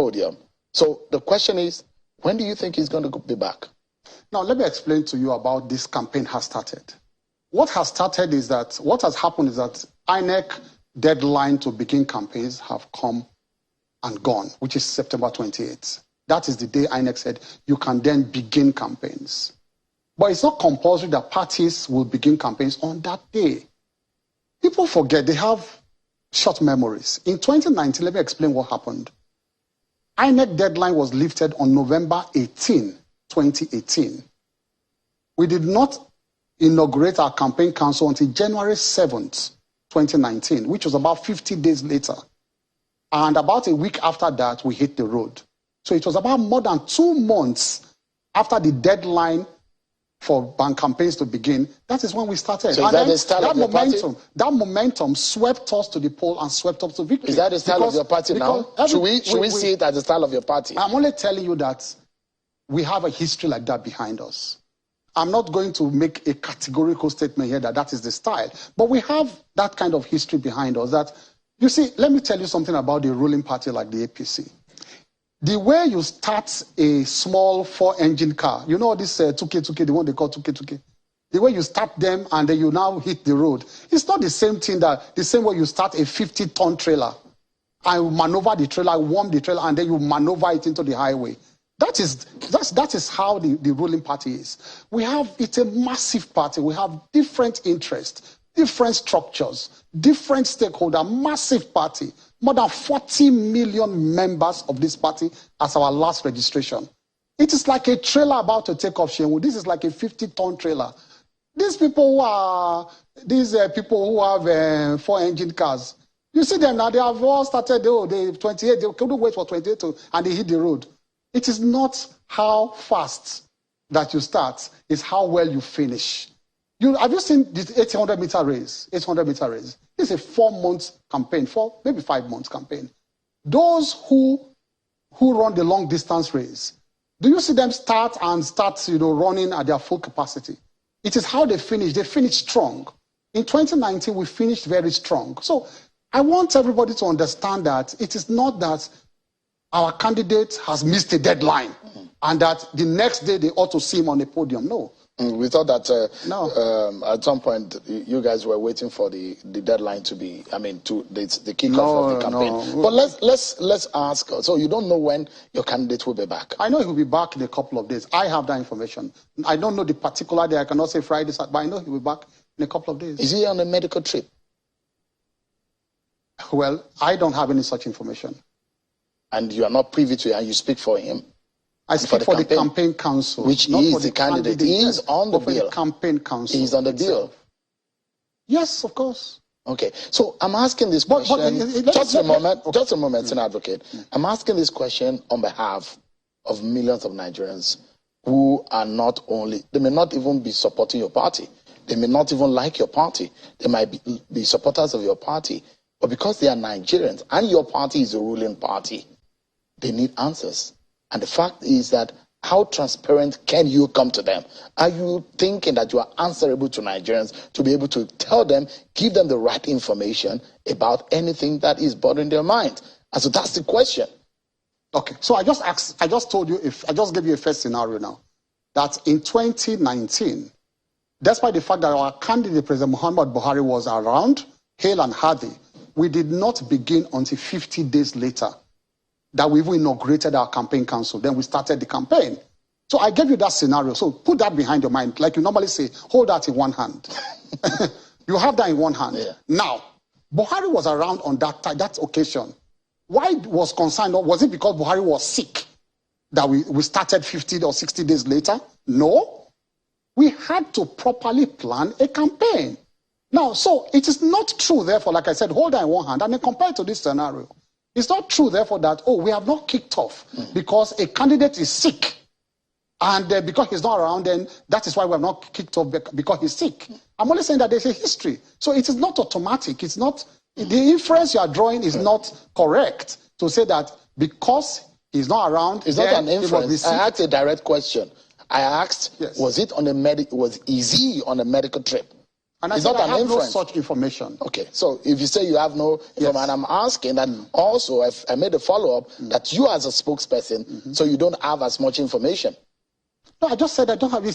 podium. So the question is, when do you think he's going to be back? Now, let me explain to you about this campaign has started. What has started is that, what has happened is that INEC deadline to begin campaigns have come and gone, which is September 28th. That is the day INEC said you can then begin campaigns. But it's not compulsory that parties will begin campaigns on that day. People forget, they have short memories. In 2019, let me explain what happened. INEC deadline was lifted on November 18, 2018. We did not inaugurate our campaign council until January 7th, 2019, which was about 50 days later. And about a week after that, we hit the road. So it was about more than 2 months after the deadline for bank campaigns to begin. That is when we started. So is that the style of your party? That momentum swept us to the poll and swept us to victory. Is that the style of your party now? Should we see it as the style of your party? I'm only telling you that we have a history like that behind us. I'm not going to make a categorical statement here that that is the style. But we have that kind of history behind us that, you see, let me tell you something about the ruling party like the APC. The way you start a small 4-engine car, you know this 2K, the one they call 2K. The way you start them and then you now hit the road, it's not the same thing that, the same way you start a 50-ton trailer. And maneuver the trailer, warm the trailer, and then you maneuver it into the highway. That is how the ruling party is. It's a massive party. We have different interests, different structures, different stakeholders, massive party. More than 40 million members of this party as our last registration. It is like a trailer about to take off, Shehu. This is like a 50-ton trailer. These people who have 4-engine cars, you see them now, they have all started, they 28, they couldn't wait for 28 and they hit the road. It is not how fast that you start, it's how well you finish. Have you seen this 800-meter race? 800-meter race. This is a 4-month campaign, maybe 5 months campaign. Those who run the long distance race, do you see them start running at their full capacity? It is how they finish. They finish strong. In 2019, we finished very strong. So I want everybody to understand that it is not that our candidate has missed a deadline and that the next day they ought to see him on the podium. No. We thought that at some point you guys were waiting for the deadline to be, the kickoff of the campaign. No. But let's ask. So you don't know when your candidate will be back? I know he will be back in a couple of days. I have that information. I don't know the particular day. I cannot say Friday, but I know he will be back in a couple of days. Is he on a medical trip? Well, I don't have any such information. And you are not privy to it, and you speak for him? I speak for the campaign council. Which is the candidate. He is on the bill. The campaign council. He's on the bill. Yes, of course. Okay. So I'm asking this question. Just a moment, Senior Advocate. I'm asking this question on behalf of millions of Nigerians who are not only, they may not even be supporting your party. They may not even like your party. They might be supporters of your party. But because they are Nigerians and your party is a ruling party, they need answers. And the fact is that how transparent can you come to them? Are you thinking that you are answerable to Nigerians to be able to tell them, give them the right information about anything that is bothering their mind? And so that's the question. Okay, so I just told you, I just gave you a first scenario now, that in 2019, despite the fact that our candidate, President Muhammad Buhari, was around, hale and hearty, we did not begin until 50 days later that we even inaugurated our campaign council. Then we started the campaign. So I gave you that scenario. So put that behind your mind. Like you normally say, hold that in one hand. You have that in one hand. Yeah. Now, Buhari was around on that occasion. Why was concerned? Was it because Buhari was sick that we started 50 or 60 days later? No. We had to properly plan a campaign. Now, so it is not true, therefore, like I said, hold that in one hand. I mean, compared to this scenario, it's not true, therefore, that, we have not kicked off because a candidate is sick. And because he's not around, then that is why we have not kicked off because he's sick. I'm only saying that there's a history. So it is not automatic. It's not, the inference you are drawing is not correct to say that because he's not around. It's not an inference. I asked a direct question. I asked, yes. Is he on a medical trip? And I have no such information. Okay, so if you say you have no information, and I'm asking that also, if I made a follow-up, that you as a spokesperson, so you don't have as much information. No, I just said I don't have